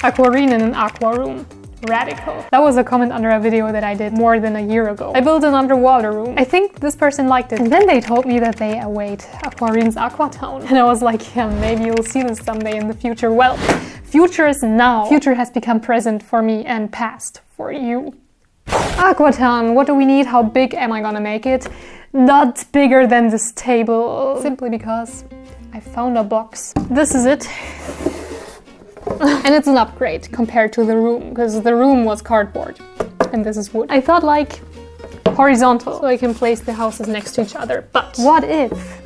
Aquarine in an aqua room. Radical. That was a comment under a video that I did more than a year ago. I built an underwater room. I think this person liked it. And then they told me that they await Aquarine's Aquatown. And I was like, yeah, maybe you'll see this someday in the future. Well, future is now. Future has become present for me and past for you. Aquatown, what do we need? How big am I gonna make it? Not bigger than this table. Simply because I found a box. This is it. And it's an upgrade compared to the room, because the room was cardboard and this is wood. I thought like horizontal, so I can place the houses next to each other. But what if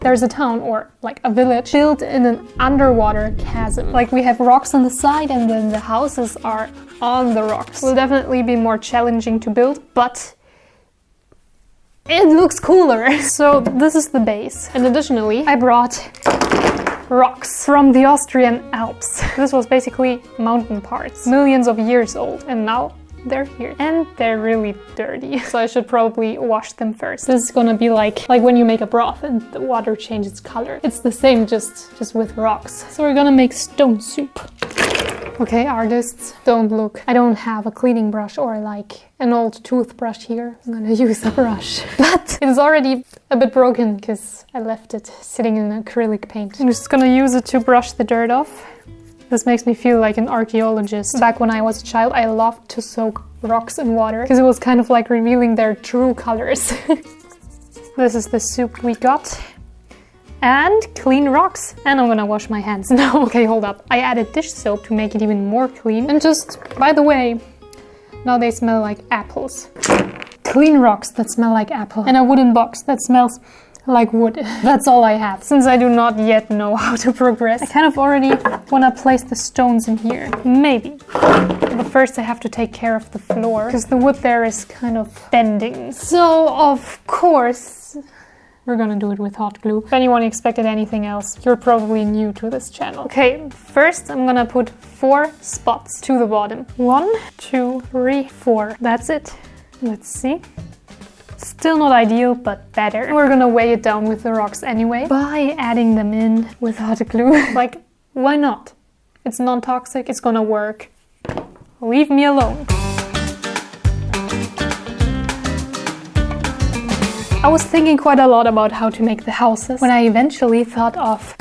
there's a town or like a village built in an underwater chasm? Like we have rocks on the side and then the houses are on the rocks. Will definitely be more challenging to build, but it looks cooler. So this is the base. And additionally, I brought rocks from the Austrian Alps. This was basically mountain parts, millions of years old, and now they're here. And they're really dirty, so I should probably wash them first. This is gonna be like when you make a broth and the water changes color. It's the same, just with rocks. So we're gonna make stone soup. Okay, artists, don't look. I don't have a cleaning brush or like an old toothbrush here. I'm gonna use a brush. But it is already a bit broken because I left it sitting in acrylic paint. I'm just gonna use it to brush the dirt off. This makes me feel like an archaeologist. Back when I was a child, I loved to soak rocks in water because it was kind of like revealing their true colors. This is the soup we got. And clean rocks. And I'm gonna wash my hands now. Okay, hold up. I added dish soap to make it even more clean. And just, by the way, now they smell like apples. Clean rocks that smell like apple. And a wooden box that smells like wood. That's all I have, since I do not yet know how to progress. I kind of already wanna place the stones in here. Maybe. But first I have to take care of the floor, because the wood there is kind of bending. So, of course, we're gonna do it with hot glue. If anyone expected anything else, you're probably new to this channel. Okay, first I'm gonna put 4 spots to the bottom. 1, 2, 3, 4. That's it. Let's see. Still not ideal, but better. We're gonna weigh it down with the rocks anyway by adding them in with hot glue. Like, why not? It's non-toxic, it's gonna work. Leave me alone. I was thinking quite a lot about how to make the houses when I eventually thought of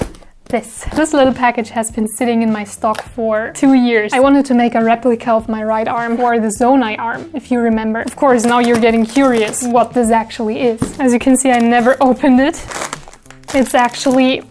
this. This little package has been sitting in my stock for 2 years. I wanted to make a replica of my right arm, or the Zonai arm, if you remember. Of course, now you're getting curious what this actually is. As you can see, I never opened it. It's actually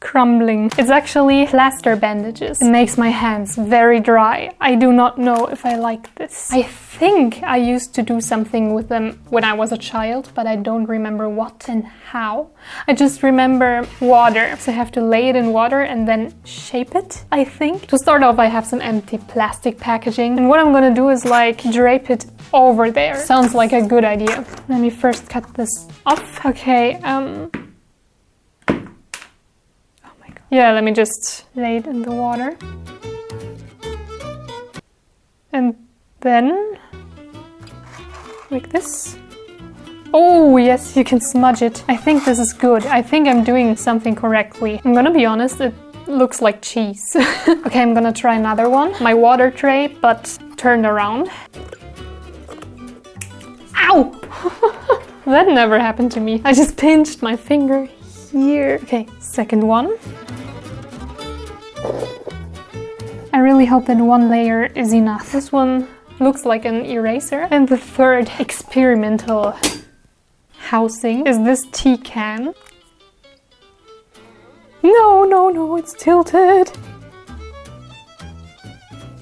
crumbling. It's actually plaster bandages. It makes my hands very dry. I do not know if I like this. I think I used to do something with them when I was a child, but I don't remember what and how. I just remember water. So I have to lay it in water and then shape it, I think. To start off, I have some empty plastic packaging. And what I'm gonna do is like drape it over there. Sounds like a good idea. Let me first cut this off. Okay, yeah, let me just lay it in the water. And then, like this. Oh, yes, you can smudge it. I think this is good. I think I'm doing something correctly. I'm gonna be honest, it looks like cheese. Okay, I'm gonna try another one. My water tray, but turned around. Ow! That never happened to me. I just pinched my finger here. Okay, second one. I really hope that one layer is enough. This one looks like an eraser. And the third experimental housing is this tea can. No, it's tilted.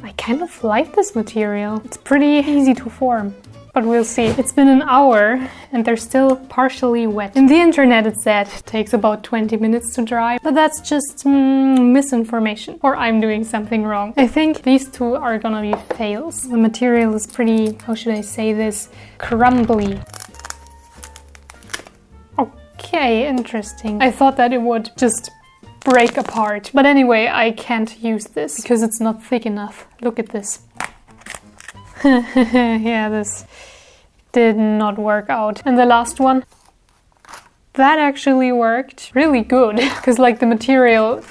I kind of like this material. It's pretty easy to form. But we'll see. It's been an hour and they're still partially wet. In the internet it said it takes about 20 minutes to dry, but that's just misinformation. Or I'm doing something wrong. I think these two are gonna be fails. The material is pretty, how should I say this, crumbly. Okay, interesting. I thought that it would just break apart. But anyway, I can't use this because it's not thick enough. Look at this. Yeah, this did not work out. And the last one, that actually worked really good because like the material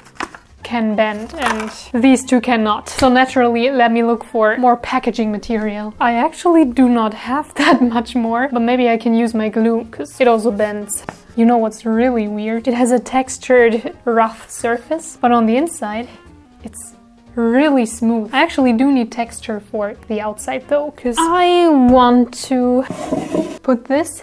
can bend and these two cannot. So naturally, let me look for more packaging material. I actually do not have that much more, but maybe I can use my glue because it also bends. You know what's really weird? It has a textured, rough surface, but on the inside, it's really smooth. I actually do need texture for the outside though, because I want to put this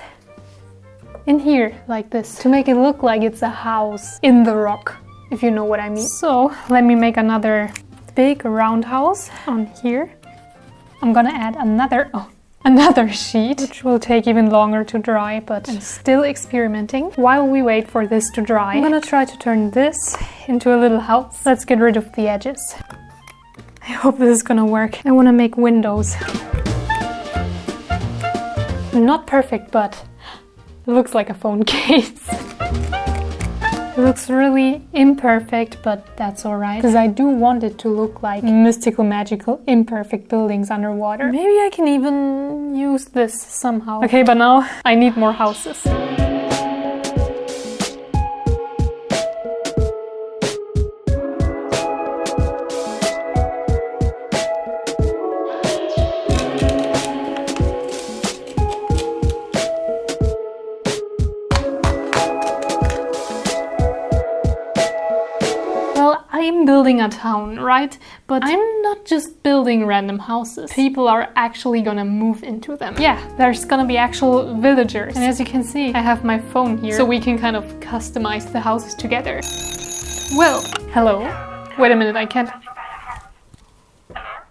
in here like this to make it look like it's a house in the rock, if you know what I mean. So let me make another big round house on here. I'm gonna add another sheet, which will take even longer to dry, but I'm still experimenting. While we wait for this to dry, I'm gonna try to turn this into a little house. Let's get rid of the edges. I hope this is gonna work. I wanna make windows. Not perfect, but it looks like a phone case. It looks really imperfect, but that's alright, because I do want it to look like mystical, magical, imperfect buildings underwater. Maybe I can even use this somehow. Okay, but now I need more houses. I'm building a town, right? But I'm not just building random houses. People are actually gonna move into them. Yeah, there's gonna be actual villagers. And as you can see, I have my phone here, so we can kind of customize the houses together. Well, hello. Wait a minute, I can't...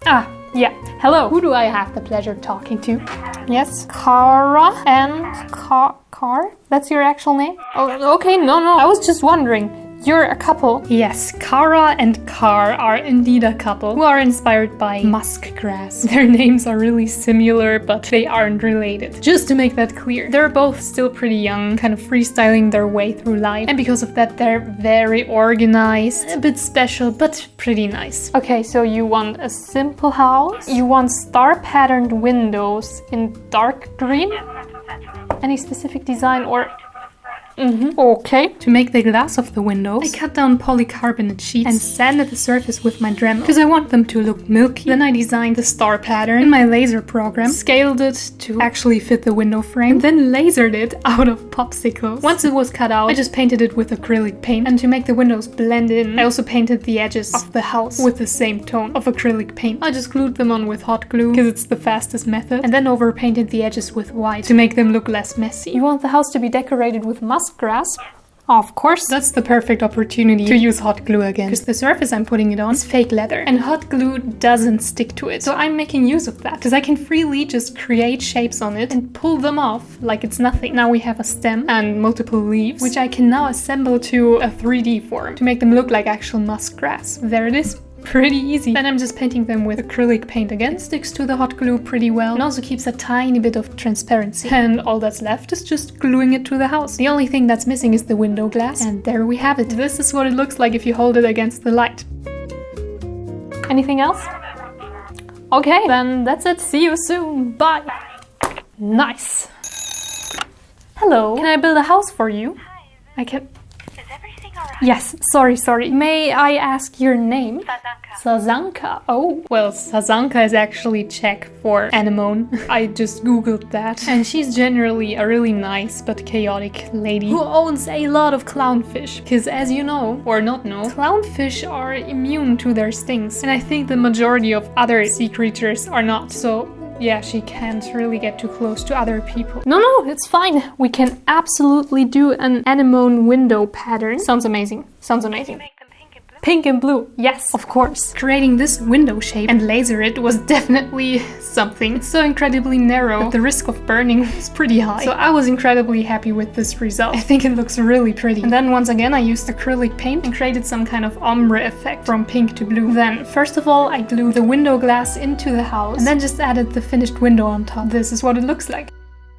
Ah, yeah. Hello. Who do I have the pleasure talking to? Yes, Kara and Car? That's your actual name? Oh, okay, no, I was just wondering. You're a couple. Yes, Kara and Car are indeed a couple who are inspired by musk grass. Their names are really similar, but they aren't related. Just to make that clear. They're both still pretty young, kind of freestyling their way through life. And because of that, they're very organized, a bit special, but pretty nice. Okay, so you want a simple house. You want star-patterned windows in dark green? Any specific design or... Okay. To make the glass of the windows, I cut down polycarbonate sheets and sanded the surface with my Dremel because I want them to look milky. Then I designed the star pattern in my laser program, scaled it to actually fit the window frame, and then lasered it out of popsicles. Once it was cut out, I just painted it with acrylic paint, and to make the windows blend in, I also painted the edges of the house with the same tone of acrylic paint. I just glued them on with hot glue because it's the fastest method, and then overpainted the edges with white to make them look less messy. You want the house to be decorated with musk grass? Of course, that's the perfect opportunity to use hot glue again, because the surface I'm putting it on is fake leather and hot glue doesn't stick to it. So I'm making use of that because I can freely just create shapes on it and pull them off like it's nothing. Now we have a stem and multiple leaves, which I can now assemble to a 3D form to make them look like actual musk grass. There it is. Pretty easy. Then I'm just painting them with acrylic paint again. It sticks to the hot glue pretty well and also keeps a tiny bit of transparency. And all that's left is just gluing it to the house. The only thing that's missing is the window glass. And there we have it. This is what it looks like if you hold it against the light. Anything else? Okay, then that's it. See you soon. Bye. Nice. Hello. Can I build a house for you? Hi. I can... Right. Yes, sorry. May I ask your name? Sazanka. Sazanka. Oh, well, Sazanka is actually Czech for anemone. I just googled that. And she's generally a really nice but chaotic lady who owns a lot of clownfish. Because as you know, or not know, clownfish are immune to their stings. And I think the majority of other sea creatures are not. So yeah, she can't really get too close to other people. No, it's fine. We can absolutely do an anemone window pattern. Sounds amazing. Make them pink and blue? Pink and blue, yes, of course. Creating this window shape and laser it was definitely something. It's so incredibly narrow that the risk of burning is pretty high. So I was incredibly happy with this result. I think it looks really pretty. And then once again I used acrylic paint and created some kind of ombre effect from pink to blue. Then first of all I glued the window glass into the house and then just added the finished window on top. This is what it looks like.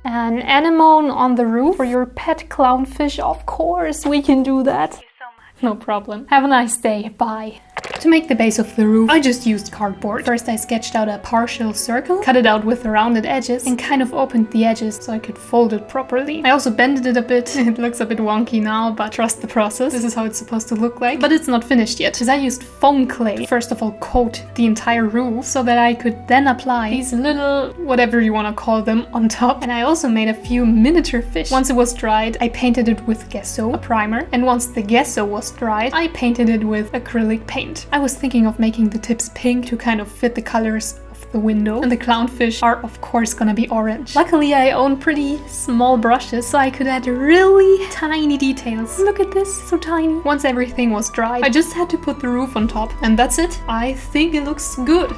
An anemone on the roof for your pet clownfish, of course we can do that. Thank you so much. No problem. Have a nice day. Bye. To make the base of the roof, I just used cardboard. First I sketched out a partial circle, cut it out with the rounded edges, and kind of opened the edges so I could fold it properly. I also bended it a bit. It looks a bit wonky now, but trust the process. This is how it's supposed to look like. But it's not finished yet, because I used foam clay. First of all, coat the entire roof so that I could then apply these little, whatever you want to call them, on top. And I also made a few miniature fish. Once it was dried, I painted it with gesso, a primer. And once the gesso was dried, I painted it with acrylic paint. I was thinking of making the tips pink to kind of fit the colors of the window. And the clownfish are of course gonna be orange. Luckily I own pretty small brushes, so I could add really tiny details. Look at this, so tiny. Once everything was dried, I just had to put the roof on top. And that's it. I think it looks good.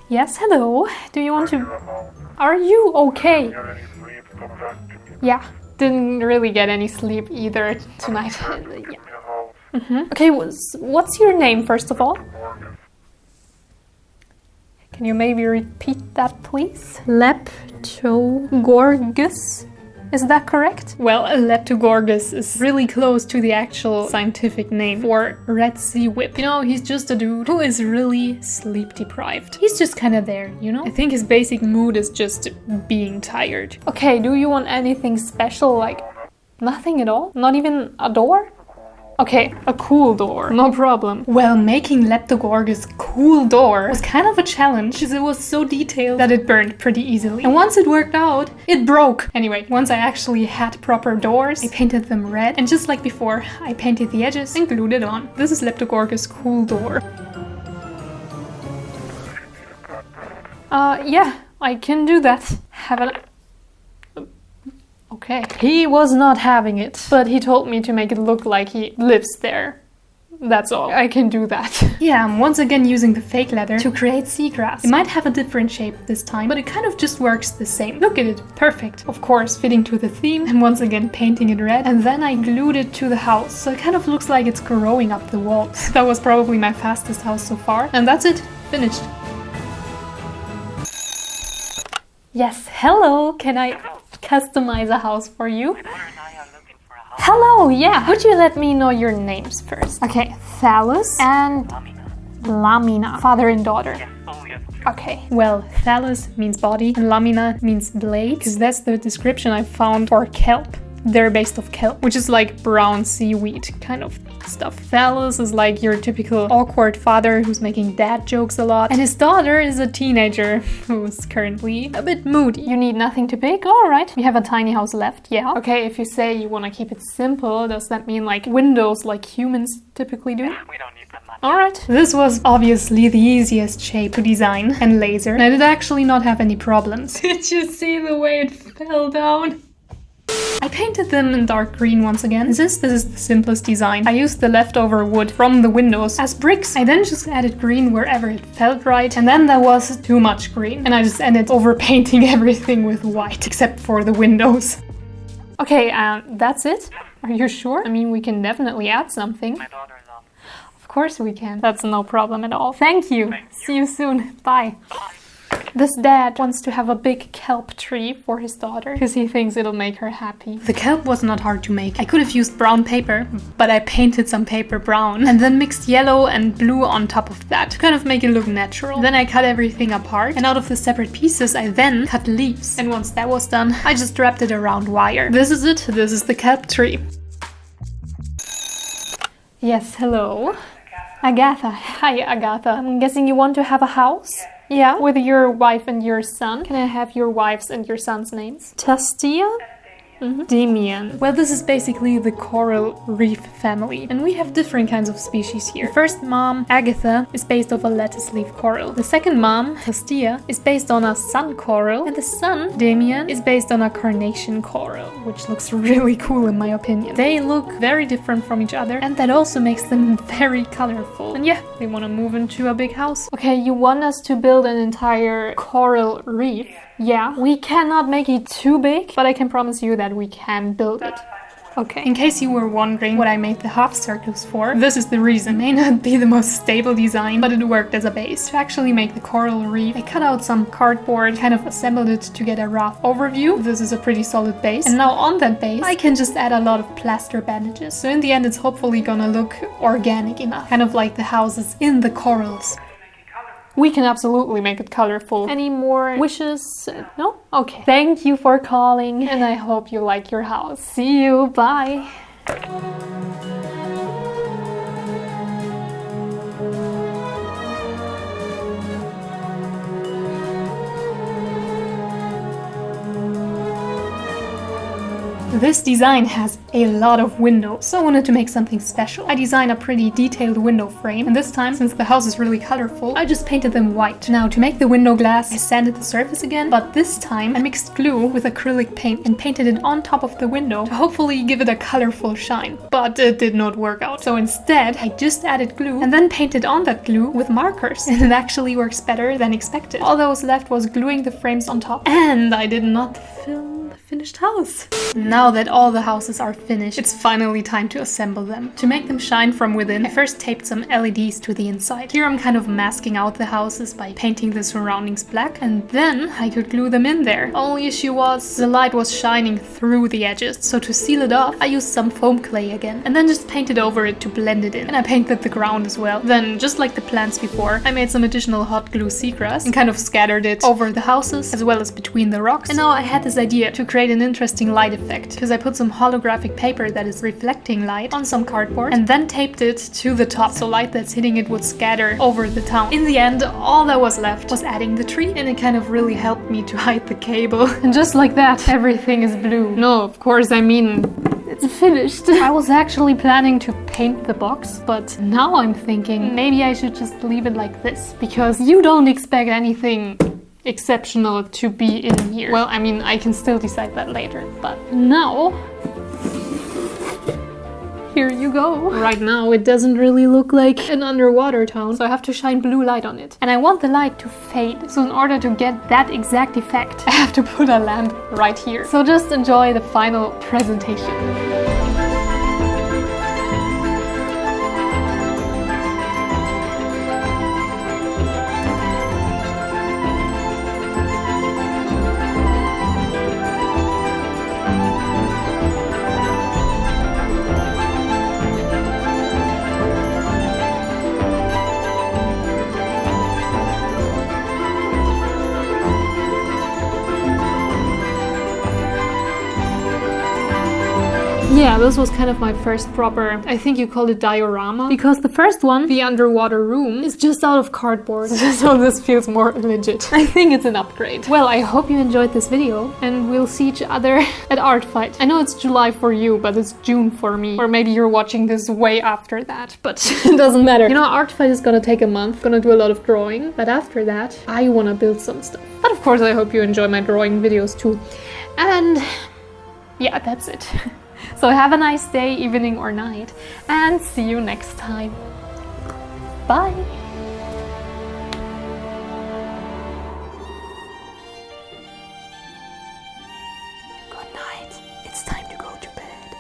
Yes, hello. Do you want to... Are you okay? Yeah. Didn't really get any sleep either tonight. Yeah. Okay, what's your name first of all? Can you maybe repeat that, please? Leptogorgus? Is that correct? Well, Leptogorgus is really close to the actual scientific name for Red Sea Whip. You know, he's just a dude who is really sleep deprived. He's just kind of there, you know? I think his basic mood is just being tired. Okay, do you want anything special, like nothing at all? Not even a door? Okay, a cool door, no problem. Well, making Leptogorgus' cool door was kind of a challenge because it was so detailed that it burned pretty easily. And once it worked out, it broke. Anyway, once I actually had proper doors, I painted them red. And just like before, I painted the edges and glued it on. This is Leptogorgus' cool door. Yeah, I can do that. Have a... Okay. He was not having it, but he told me to make it look like he lives there. That's all. I can do that. Yeah, I'm once again using the fake leather to create seagrass. It might have a different shape this time, but it kind of just works the same. Look at it. Perfect. Of course, fitting to the theme, and once again painting it red. And then I glued it to the house, so it kind of looks like it's growing up the walls. That was probably my fastest house so far. And that's it. Finished. Yes, hello. Can I customize a house for you? Hello, yeah. Would you let me know your names first? Okay, Thallus and Lamina, father and daughter. Okay, well, Thallus means body and Lamina means blade, because that's the description I found for kelp. They're based off kelp, which is like brown seaweed kind of stuff. Thallus is like your typical awkward father who's making dad jokes a lot. And his daughter is a teenager who's currently a bit moody. You need nothing too big? Alright. We have a tiny house left, yeah. Okay, if you say you want to keep it simple, does that mean like windows like humans typically do? We don't need that much. Alright. This was obviously the easiest shape to design and laser. And I did actually not have any problems. Did you see the way it fell down? I painted them in dark green once again. And since this is the simplest design, I used the leftover wood from the windows as bricks. I then just added green wherever it felt right, and then there was too much green. And I just ended over painting everything with white, except for the windows. Okay, that's it? Are you sure? I mean, we can definitely add something. My daughter-in-law. Of course we can. That's no problem at all. Thank you. See you soon. Bye. This dad wants to have a big kelp tree for his daughter because he thinks it'll make her happy. The kelp was not hard to make. I could have used brown paper, but I painted some paper brown and then mixed yellow and blue on top of that to kind of make it look natural. Then I cut everything apart, and out of the separate pieces I then cut leaves. And once that was done, I just wrapped it around wire. This is it. This is the kelp tree. Yes, hello. Agatha. Hi, Agatha. I'm guessing you want to have a house? Yeah, with your wife and your son. Can I have your wife's and your son's names? Tastia? Demian. Well, this is basically the coral reef family, and we have different kinds of species here. The first mom, Agatha, is based off a lettuce leaf coral. The second mom, Tastia, is based on a sun coral, and the son, Demian, is based on a carnation coral, which looks really cool in my opinion. They look very different from each other, and that also makes them very colorful. And yeah, they want to move into a big house. Okay, you want us to build an entire coral reef? Yeah, we cannot make it too big, but I can promise you that we can build it. Okay, in case you were wondering what I made the half circles for, this is the reason. It may not be the most stable design, but it worked as a base. To actually make the coral reef, I cut out some cardboard, kind of assembled it to get a rough overview. This is a pretty solid base. And now on that base, I can just add a lot of plaster bandages. So in the end, it's hopefully gonna look organic enough. Kind of like the houses in the corals. We can absolutely make it colorful. Any more wishes? No? Okay. Thank you for calling, and I hope you like your house. See you. Bye. This design has a lot of windows, so I wanted to make something special. I designed a pretty detailed window frame, and this time, since the house is really colorful, I just painted them white. Now, to make the window glass, I sanded the surface again, but this time I mixed glue with acrylic paint and painted it on top of the window to hopefully give it a colorful shine. But it did not work out. So instead, I just added glue and then painted on that glue with markers, and it actually works better than expected. All that was left was gluing the frames on top, and I did not film the finished house. Now that all the houses are finished, it's finally time to assemble them. To make them shine from within, I first taped some LEDs to the inside. Here I'm kind of masking out the houses by painting the surroundings black, and then I could glue them in there. Only issue was the light was shining through the edges, so to seal it off, I used some foam clay again, and then just painted over it to blend it in. And I painted the ground as well. Then, just like the plants before, I made some additional hot glue seagrass and kind of scattered it over the houses as well as between the rocks. And now I had this idea to create an interesting light effect, because I put some holographic paper that is reflecting light on some cardboard and then taped it to the top so light that's hitting it would scatter over the town. In the end, all that was left was adding the tree, and it kind of really helped me to hide the cable. And just like that, everything is blue. No, of course, I mean, it's finished. I was actually planning to paint the box, but now I'm thinking maybe I should just leave it like this, because you don't expect anything exceptional to be in here. Well, I mean, I can still decide that later, but now, here you go. Right now, it doesn't really look like an underwater town, so I have to shine blue light on it. And I want the light to fade, so in order to get that exact effect, I have to put a lamp right here. So just enjoy the final presentation. Yeah, this was kind of my first proper, I think you called it diorama, because the first one, the underwater room, is just out of cardboard, so this feels more legit. I think it's an upgrade. Well, I hope you enjoyed this video, and we'll see each other at Art Fight. I know it's July for you, but it's June for me, or maybe you're watching this way after that, but it doesn't matter. You know, Art Fight is gonna take a month, gonna do a lot of drawing, but after that, I wanna build some stuff. But of course, I hope you enjoy my drawing videos too. And yeah, that's it. So have a nice day, evening or night, and see you next time. Bye! Good night. It's time to go to bed.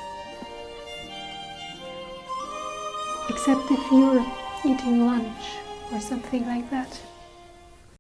Except if you're eating lunch or something like that.